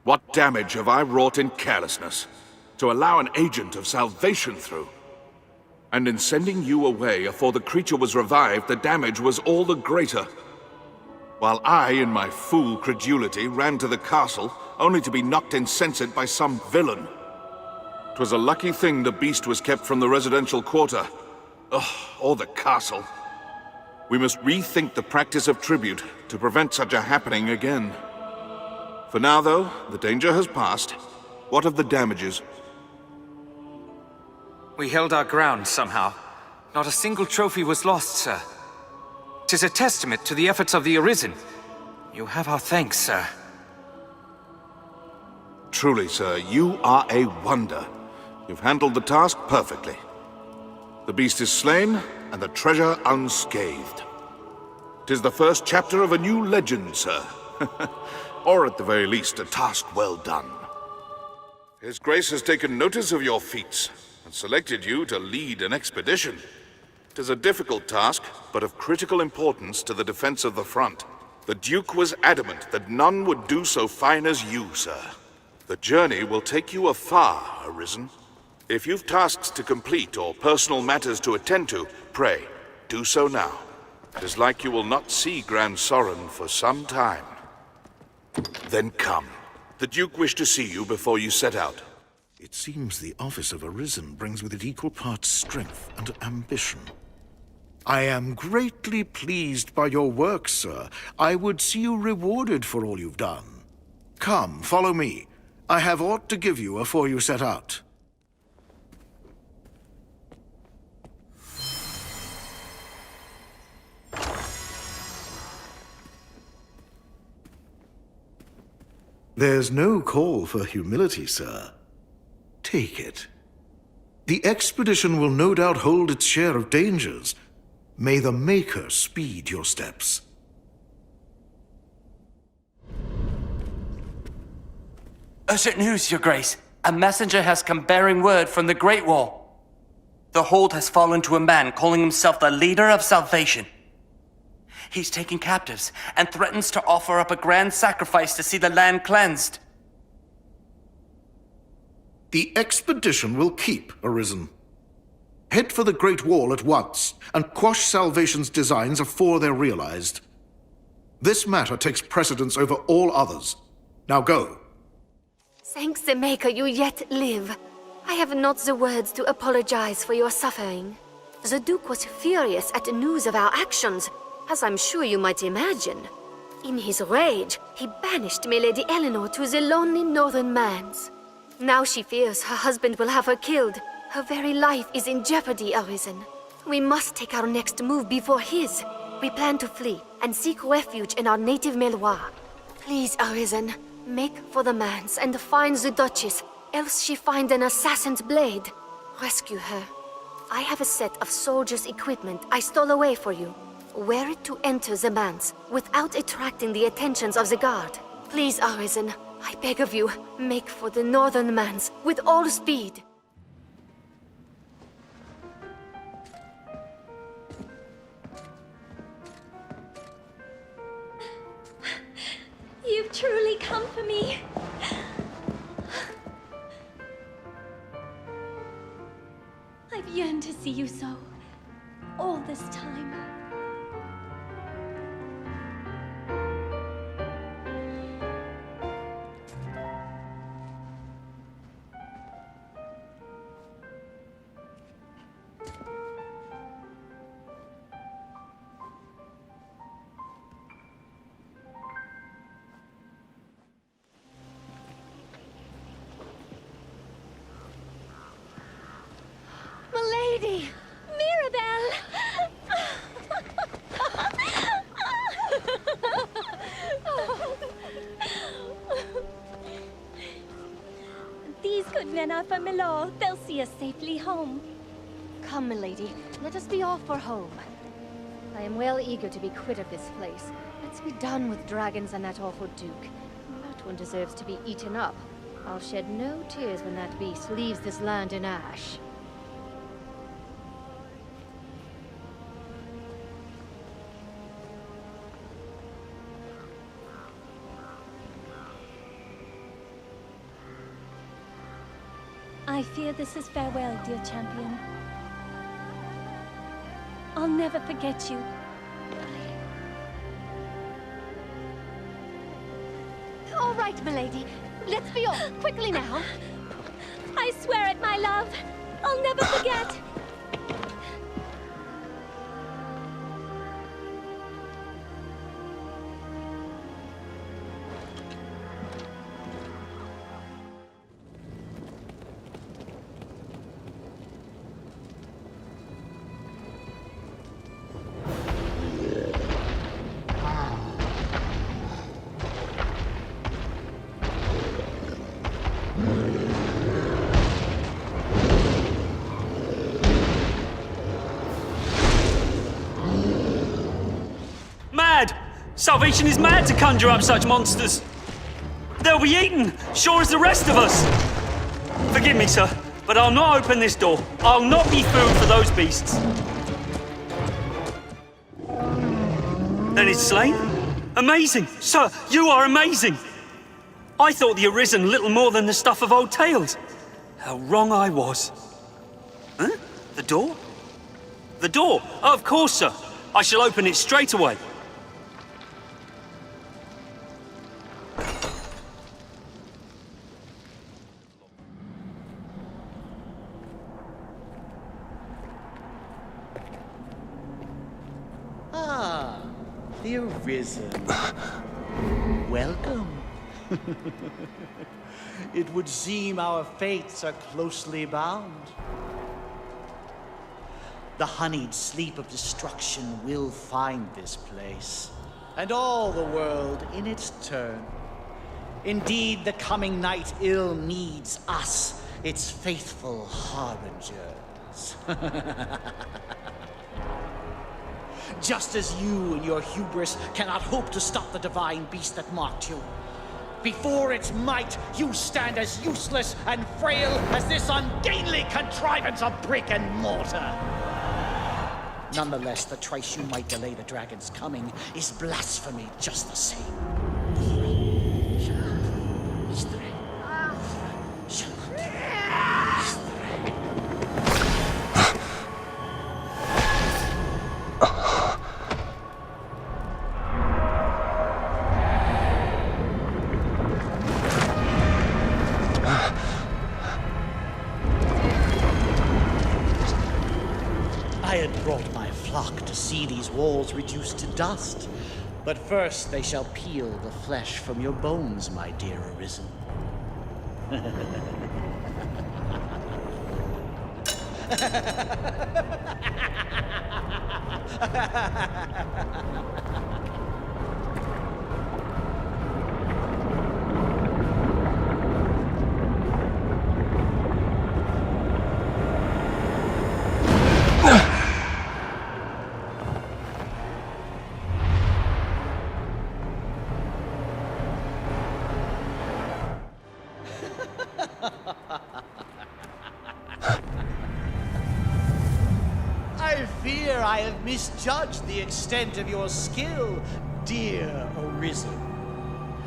What damage have I wrought in carelessness to allow an agent of salvation through? And in sending you away afore the creature was revived, the damage was all the greater. While I, in my fool credulity, ran to the castle, only to be knocked insensate by some villain. 'Twas a lucky thing the beast was kept from the residential quarter. Or the castle. We must rethink the practice of tribute to prevent such a happening again. For now, though, the danger has passed. What of the damages? We held our ground somehow. Not a single trophy was lost, sir. 'Tis a testament to the efforts of the Arisen. You have our thanks, sir. Truly, sir, you are a wonder. You've handled the task perfectly. The beast is slain, and the treasure unscathed. 'Tis the first chapter of a new legend, sir. Or at the very least, a task well done. His Grace has taken notice of your feats, and selected you to lead an expedition. 'Tis a difficult task, but of critical importance to the defense of the front. The Duke was adamant that none would do so fine as you, sir. The journey will take you afar, Arisen. If you've tasks to complete or personal matters to attend to, pray, do so now. It is like you will not see Grand Sorin for some time. Then come. The Duke wished to see you before you set out. It seems the office of Arisen brings with it equal parts strength and ambition. I am greatly pleased by your work, sir. I would see you rewarded for all you've done. Come, follow me. I have aught to give you afore you set out. There's no call for humility, sir. Take it. The expedition will no doubt hold its share of dangers. May the Maker speed your steps. Urgent news, Your Grace. A messenger has come bearing word from the Great Wall. The hold has fallen to a man calling himself the leader of salvation. He's taken captives and threatens to offer up a grand sacrifice to see the land cleansed. The expedition will keep, Arisen. Head for the Great Wall at once, and quash Salvation's designs afore they're realized. This matter takes precedence over all others. Now go. Thanks the Maker you yet live. I have not the words to apologize for your suffering. The Duke was furious at the news of our actions, as I'm sure you might imagine. In his rage, he banished my Lady Eleanor to the lonely northern lands. Now she fears her husband will have her killed. Her very life is in jeopardy, Arisen. We must take our next move before his. We plan to flee and seek refuge in our native Meloir. Please, Arisen, make for the manse and find the Duchess, else she find an assassin's blade. Rescue her. I have a set of soldiers' equipment I stole away for you. Wear it to enter the manse without attracting the attentions of the guard. Please, Arisen, I beg of you, make for the northern manse with all speed. You've truly come for me. I've yearned to see you so, all this time. Milady! Mirabelle! These good men are from Milor. They'll see us safely home. Come, milady, let us be off for home. I am well eager to be quit of this place. Let's be done with dragons and that awful Duke. That one deserves to be eaten up. I'll shed no tears when that beast leaves this land in ash. I fear this is farewell, dear champion. I'll never forget you. All right, milady. Let's be off. Quickly now. I swear it, my love. I'll never forget. Mad! Salvation is mad to conjure up such monsters. They'll be eaten, sure as the rest of us. Forgive me, sir, but I'll not open this door. I'll not be food for those beasts. Then it's slain? Amazing! Sir, you are amazing! I thought the Arisen little more than the stuff of old tales. How wrong I was. Huh? The door? The door? Oh, of course, sir. I shall open it straight away. Ah, the Arisen. Welcome. It would seem our fates are closely bound. The honeyed sleep of destruction will find this place, and all the world in its turn. Indeed, the coming night ill needs us, its faithful harbingers. Just as you and your hubris cannot hope to stop the divine beast that mocked you. Before its might, you stand as useless and frail as this ungainly contrivance of brick and mortar. Nonetheless, the trice you might delay the dragon's coming is blasphemy just the same. I had brought my flock to see these walls reduced to dust. But first they shall peel the flesh from your bones, my dear Arisen. I fear I have misjudged the extent of your skill, dear Arisen.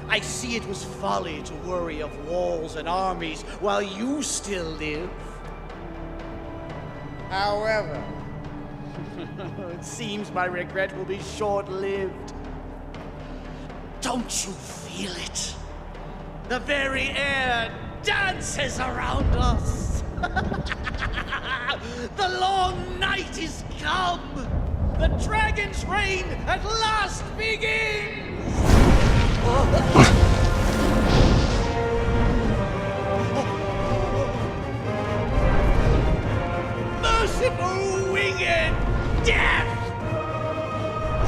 I see it was folly to worry of walls and armies while you still live. However, it seems my regret will be short-lived. Don't you feel it? The very air dances around us. The long night is come. The dragon's reign at last begins. Merciful winged death!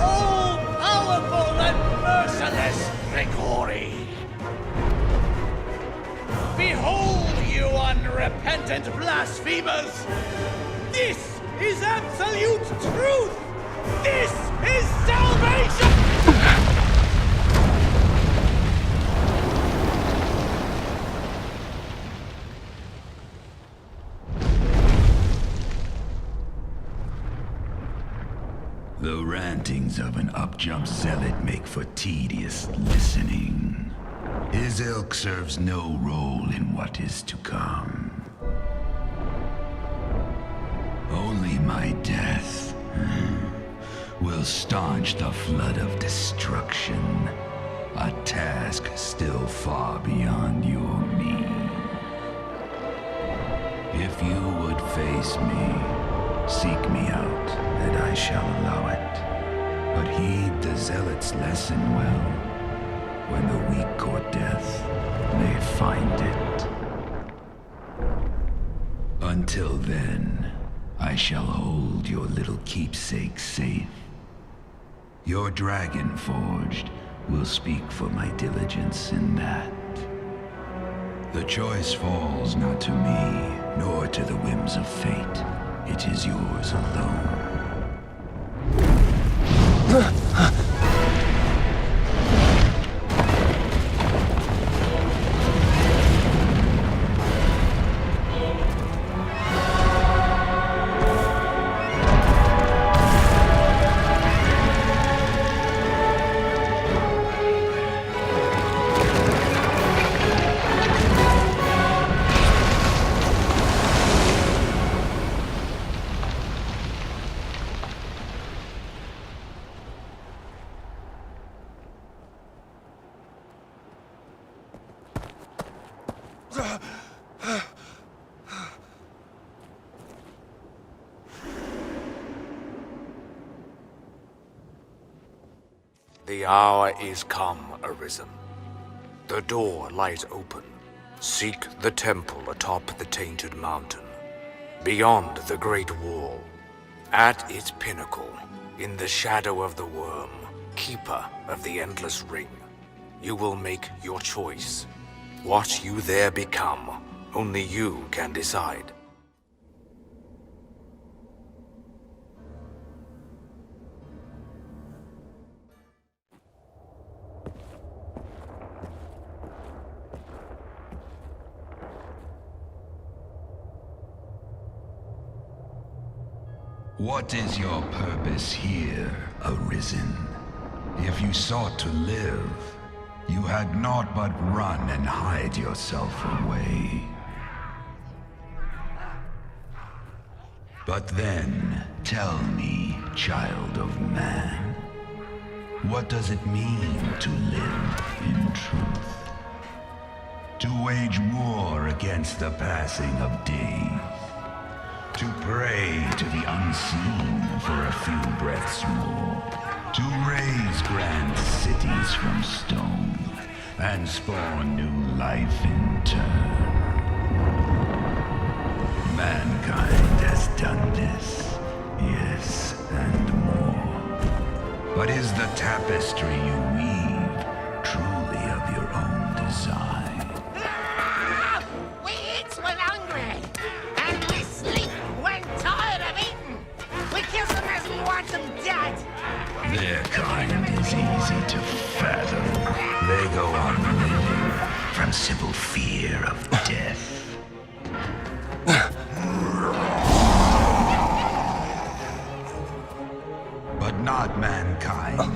All powerful and merciless Vigori! Behold, you unrepentant blasphemers! This is absolute truth! This is salvation! The rantings of an up-jump zealot make for tedious listening. His ilk serves no role in what is to come. my death will staunch the flood of destruction. A task still far beyond your means. If you would face me, seek me out, and I shall allow it. But heed the zealot's lesson well. When the weak court death, they find it. Until then, I shall hold your little keepsake safe. Your dragon forged will speak for my diligence in that. The choice falls not to me, nor to the whims of fate. It is yours alone. The hour is come, Arisen. The door lies open. Seek the temple atop the tainted mountain, beyond the great wall. At its pinnacle, in the shadow of the worm, keeper of the endless ring, you will make your choice. What you there become, only you can decide. What is your purpose here, Arisen? If you sought to live, you had naught but run and hide yourself away. But then, tell me, child of man, what does it mean to live in truth? To wage war against the passing of days. To pray to the unseen for a few breaths more. To raise grand cities from stone and spawn new life in turn. Mankind has done this, yes, and more. But is the tapestry you weave truly of your own design? We eat when hungry, and we sleep when tired of eating. We kill them as we want them dead. Their kind is easy to fathom. They go on living from simple fear of death. But not mankind.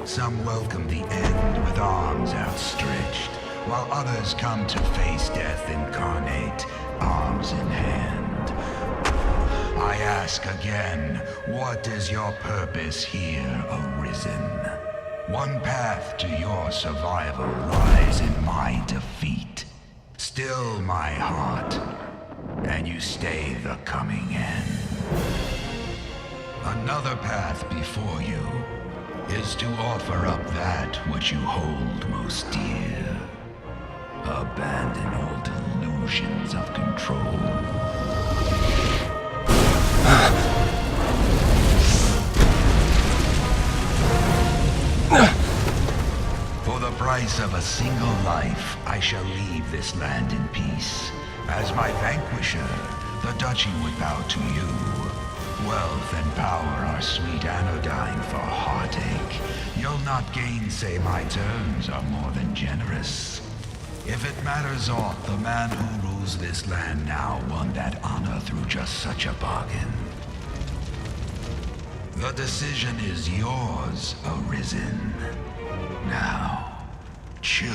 Some welcome the end with arms outstretched, while others come to face death incarnate, arms in hand. I ask again, what is your purpose here, Arisen? One path to your survival lies in my defeat. Still my heart, and you stay the coming end. Another path before you is to offer up that which you hold most dear. Abandon all delusions of control. For the price of a single life, I shall leave this land in peace. As my vanquisher, the duchy would bow to you. Wealth and power are sweet anodyne for heartache. You'll not gainsay my terms are more than generous. If it matters aught, the man who rules this land now won that honor through just such a bargain. The decision is yours, Arisen. Now, choose.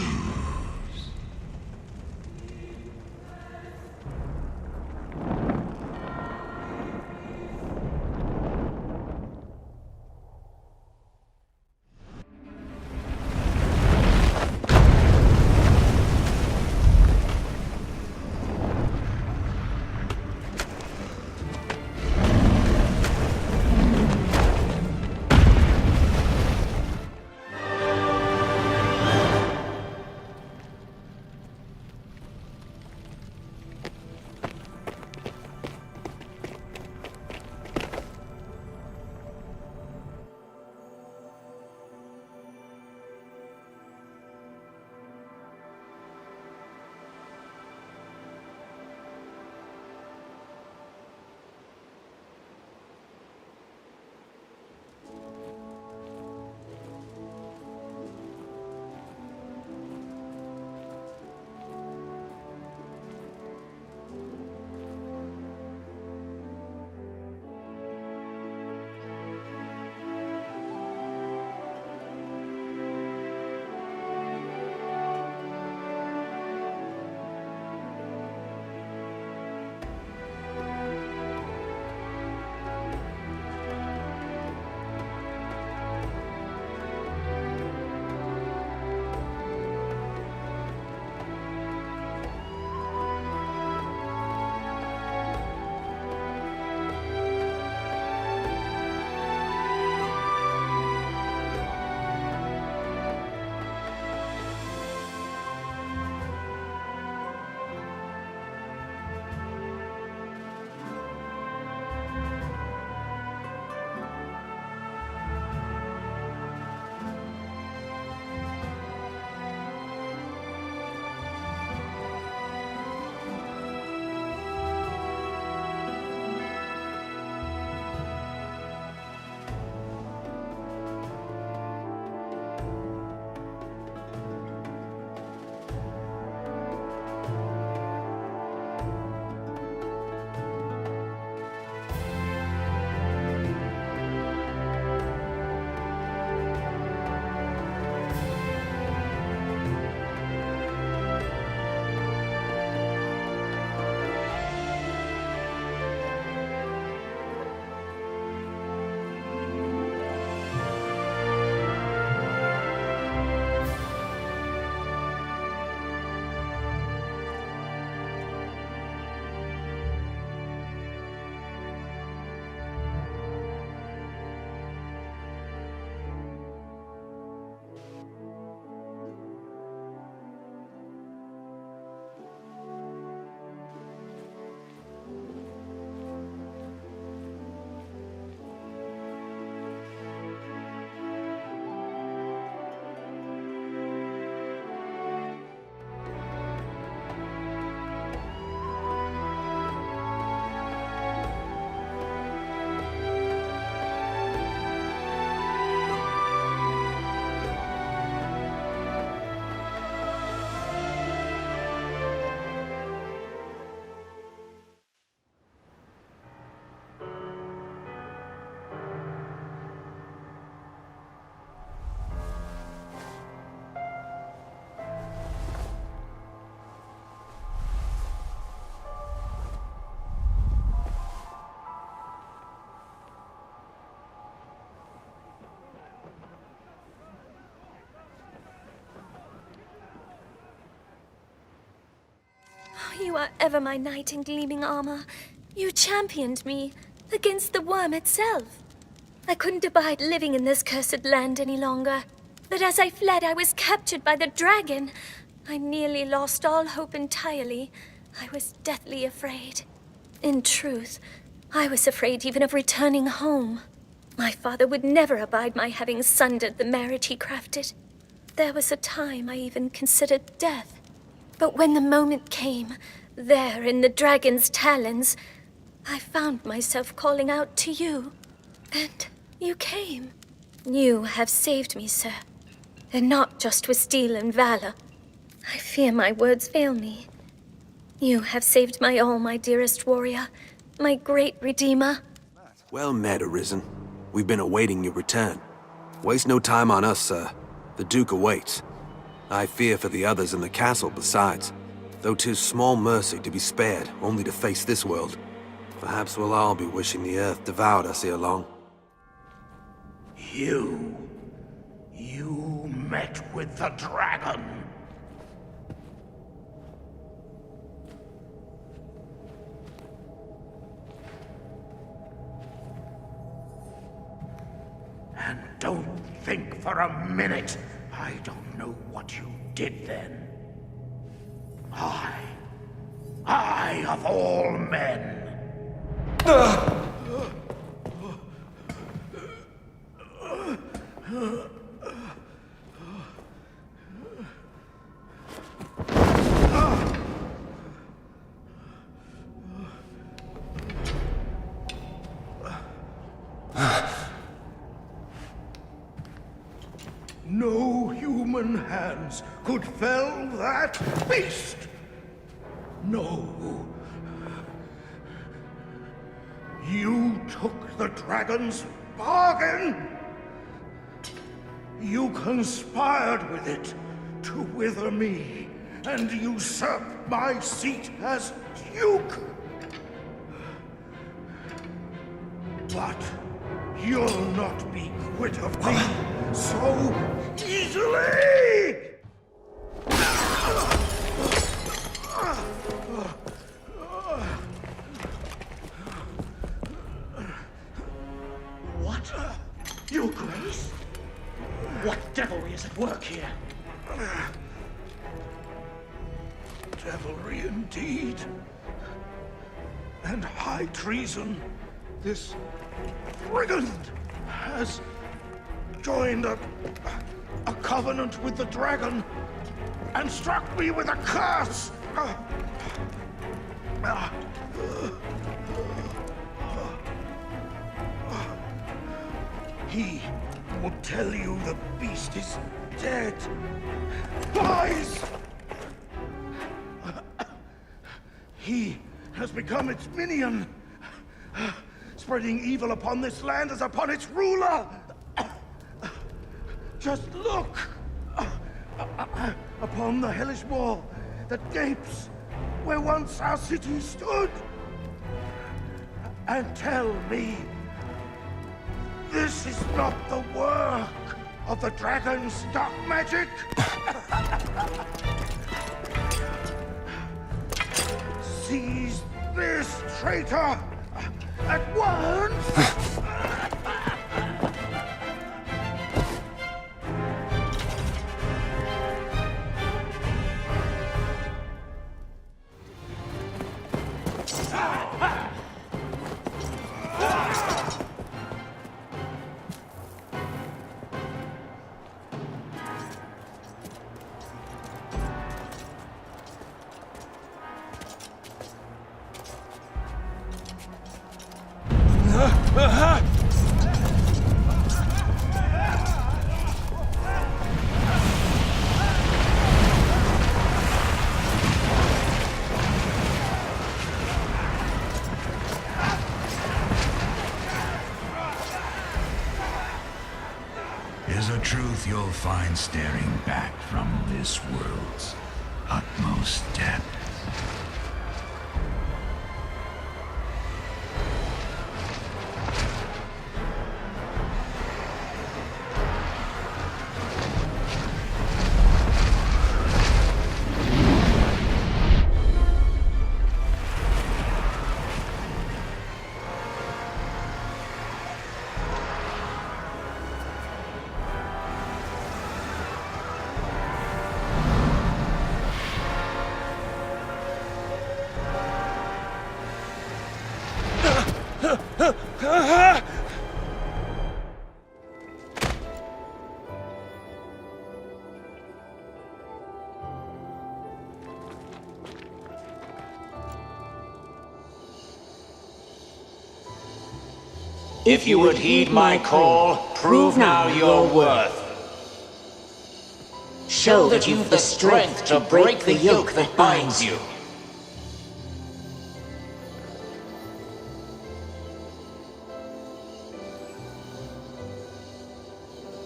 You are ever my knight in gleaming armor. You championed me against the worm itself. I couldn't abide living in this cursed land any longer. But as I fled, I was captured by the dragon. I nearly lost all hope entirely. I was deathly afraid. In truth, I was afraid even of returning home. My father would never abide my having sundered the marriage he crafted. There was a time I even considered death. But when the moment came, there in the dragon's talons, I found myself calling out to you. And you came. You have saved me, sir. And not just with steel and valor. I fear my words fail me. You have saved my all, my dearest warrior. My great redeemer. Well met, Arisen. We've been awaiting your return. Waste no time on us, sir. The Duke awaits. I fear for the others in the castle besides, though 'tis small mercy to be spared only to face this world. Perhaps we'll all be wishing the earth devoured us ere long. You met with the dragon. And don't think for a minute I don't know what you did then. I of all men. No human hands could fell that beast! No. You took the dragon's bargain! You conspired with it to wither me and usurp my seat as Duke! But you'll not be quit of me so easily! What? Your Grace? What devilry is at work here? Devilry indeed. And high treason. This brigand has joined a covenant with the dragon and struck me with a curse. He will tell you the beast is dead. Lies! He has become its minion, spreading evil upon this land as upon its ruler. Just look upon the hellish wall that gapes where once our city stood, and tell me this is not the work of the dragon's dark magic. Seize this traitor at once! Is a truth you'll find staring back from this world's utmost depth. If you would heed my call, prove now your worth. Show that you've the strength to break the yoke that binds you.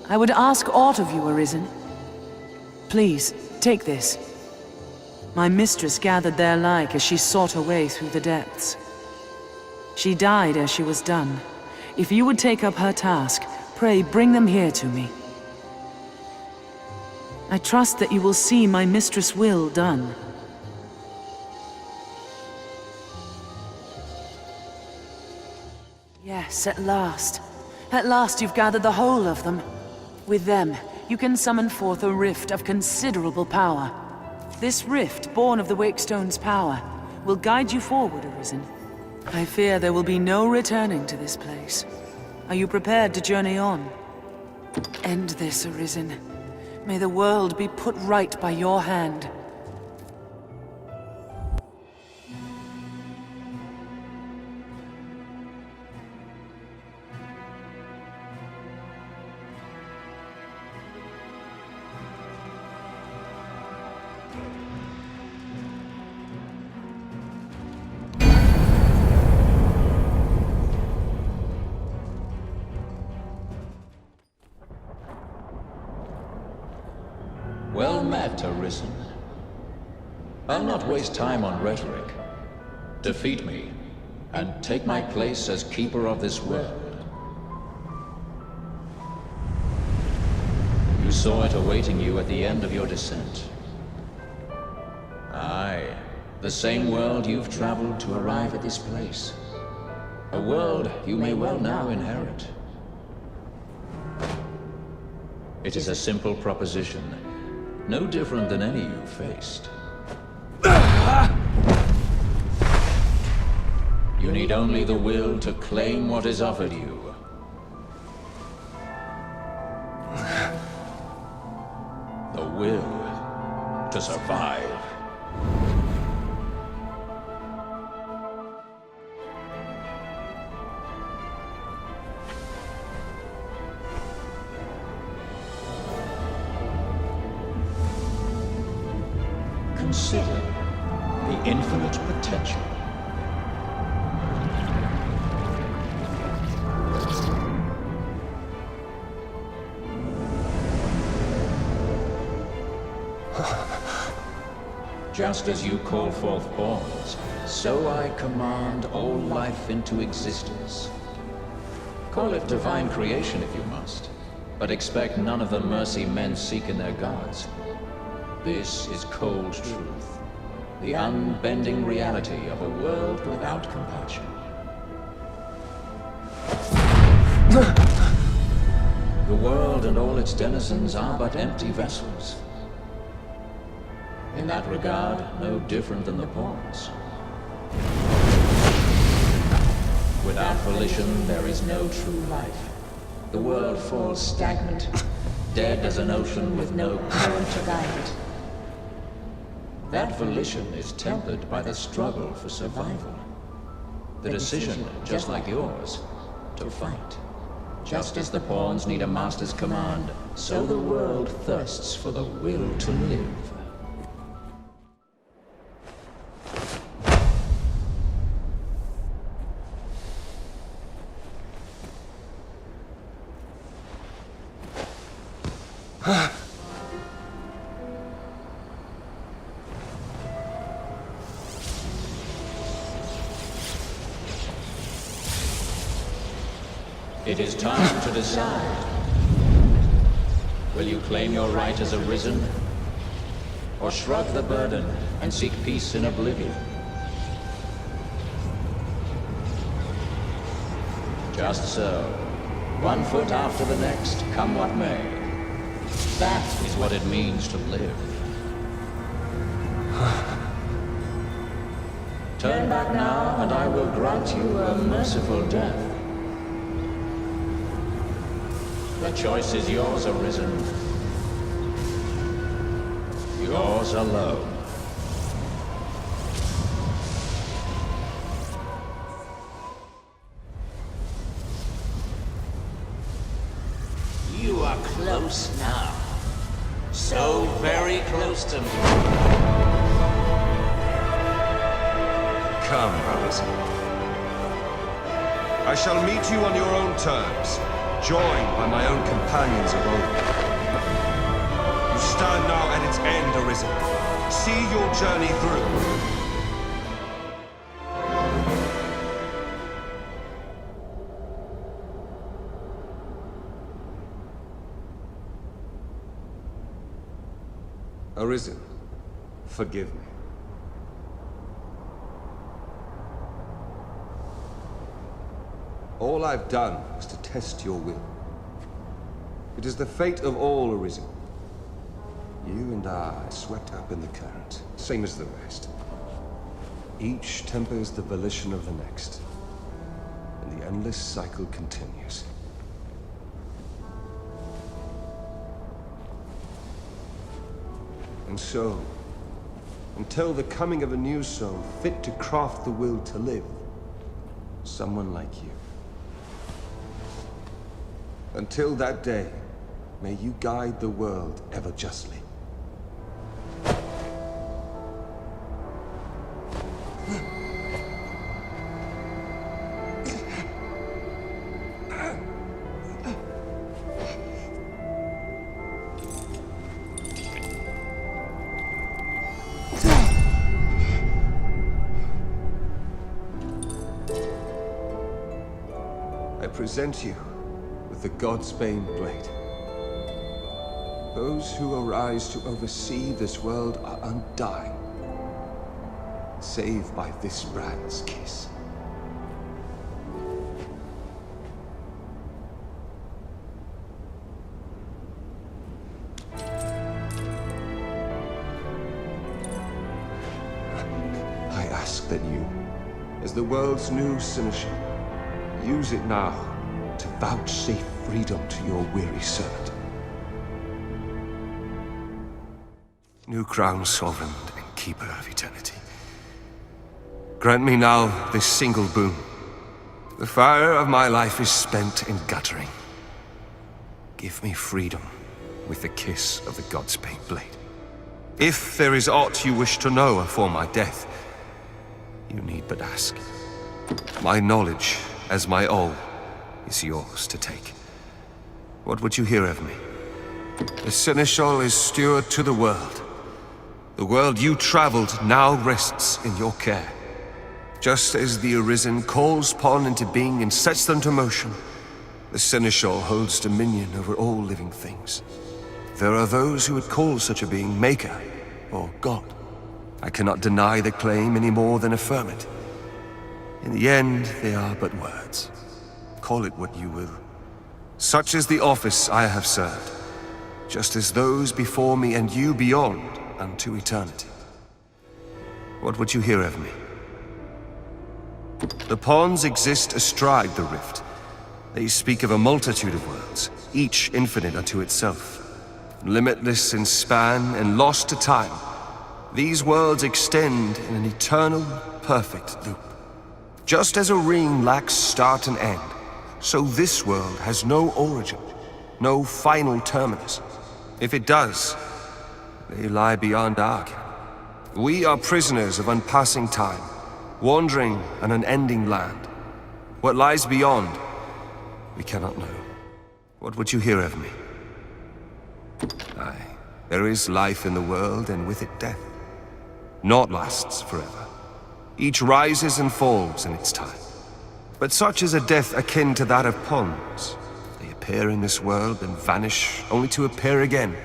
I would ask aught of you, Arisen. Please, take this. My mistress gathered their like as she sought her way through the depths. She died as she was done. If you would take up her task, pray bring them here to me. I trust that you will see my mistress' will done. Yes, at last. At last you've gathered the whole of them. With them, you can summon forth a rift of considerable power. This rift, born of the Wakestone's power, will guide you forward, Arisen. I fear there will be no returning to this place. Are you prepared to journey on? End this, Arisen. May the world be put right by your hand. Well met, Arisen. I'll not waste time on rhetoric. Defeat me, and take my place as keeper of this world. You saw it awaiting you at the end of your descent. Aye, the same world you've traveled to arrive at this place. A world you may well now inherit. It is a simple proposition. No different than any you faced. You need only the will to claim what is offered you. The will to survive. Consider the infinite potential. Just as you call forth pawns, so I command all life into existence. Call it divine creation if you must, but expect none of the mercy men seek in their gods. This is cold truth, the unbending reality of a world without compassion. The world and all its denizens are but empty vessels. In that regard, no different than the pawns. Without volition, there is no true life. The world falls stagnant, dead as an ocean with no current to guide it. That volition is tempered by the struggle for survival. The decision, just like yours, to fight. Just as the pawns need a master's command, so the world thirsts for the will to live. It is time to decide. Will you claim your right as Arisen, or shrug the burden and seek peace in oblivion? Just so, one foot after the next, come what may. That is what it means to live. Turn back now, and I will grant you a merciful death. The choice is yours, Arisen. Yours alone. so very close to me. Come, Arisen. I shall meet you on your own terms, joined by my own companions of old. You stand now at its end, Arisen. See your journey through. Arisen, forgive me. All I've done was to test your will. It is the fate of all Arisen. You and I swept up in the current, same as the rest. Each tempers the volition of the next, and the endless cycle continues. And so, until the coming of a new soul fit to craft the will to live, someone like you. Until that day, may you guide the world ever justly. I present you with the Godsbane Blade. Those who arise to oversee this world are undying, save by this brand's kiss. I ask that you, as the world's new seneschal, use it now to vouchsafe freedom to your weary servant. New crown sovereign and keeper of eternity. Grant me now this single boon. The fire of my life is spent in guttering. Give me freedom with the kiss of the Godsbane Blade. If there is aught you wish to know afore my death, you need but ask. My knowledge, as my all, is yours to take. What would you hear of me? The Seneschal is steward to the world. The world you traveled now rests in your care. Just as the Arisen calls pawn into being and sets them to motion, the Seneschal holds dominion over all living things. There are those who would call such a being Maker or God. I cannot deny the claim any more than affirm it. In the end, they are but words. Call it what you will. Such is the office I have served, just as those before me and you beyond unto eternity. What would you hear of me? The pawns exist astride the rift. They speak of a multitude of worlds, each infinite unto itself. Limitless in span and lost to time, these worlds extend in an eternal, perfect loop. Just as a ring lacks start and end, so this world has no origin, no final terminus. If it does, they lie beyond our ken. We are prisoners of unpassing time, wandering an unending land. What lies beyond, we cannot know. What would you hear of me? Aye, there is life in the world, and with it death. Naught lasts forever. Each rises and falls in its time. But such is a death akin to that of pawns. They appear in this world and vanish, only to appear again,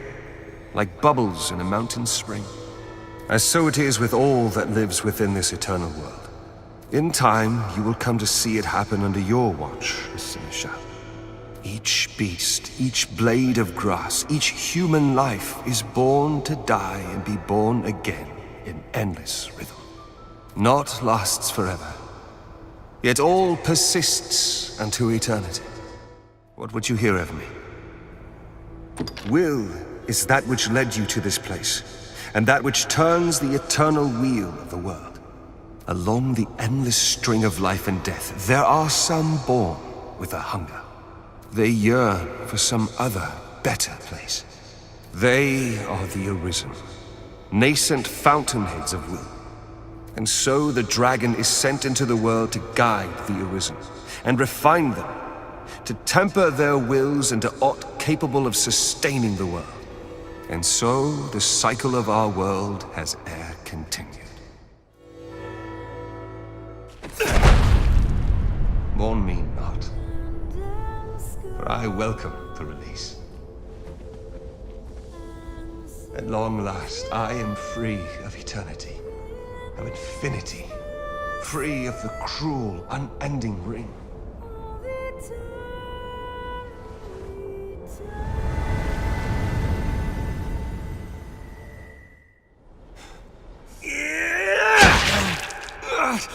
like bubbles in a mountain spring. As so it is with all that lives within this eternal world. In time, you will come to see it happen under your watch, Seneschal. Each beast, each blade of grass, each human life is born to die and be born again in endless rhythm. Naught lasts forever, yet all persists unto eternity. What would you hear of me? Will is that which led you to this place, and that which turns the eternal wheel of the world. Along the endless string of life and death, there are some born with a hunger. They yearn for some other, better place. They are the Arisen, nascent fountainheads of will. And so the dragon is sent into the world to guide the Arisen, and refine them, to temper their wills into aught capable of sustaining the world. And so the cycle of our world has e'er continued. Mourn me not, for I welcome the release. At long last, I am free of eternity, of infinity, free of the cruel, unending ring.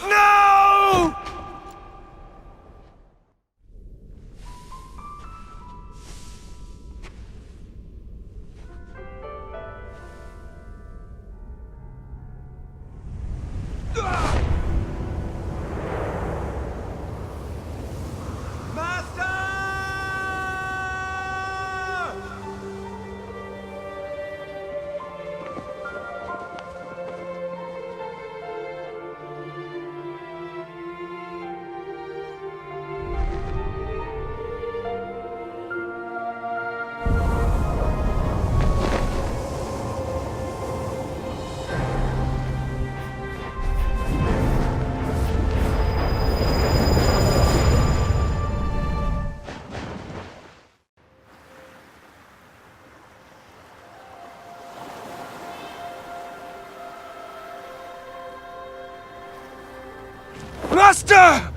No! Master!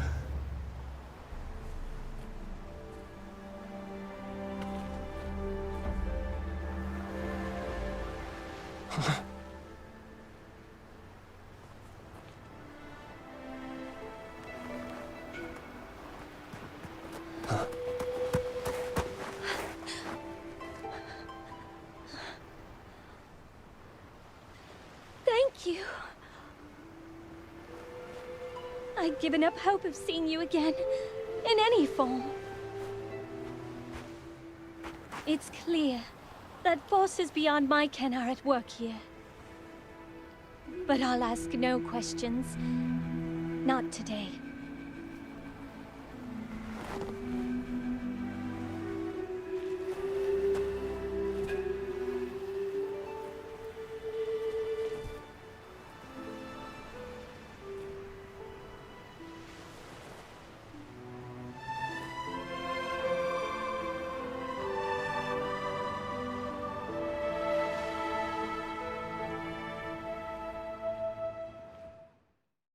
Thank you. I'd given up hope of seeing you again, in any form. It's clear that forces beyond my ken are at work here. But I'll ask no questions. Not today.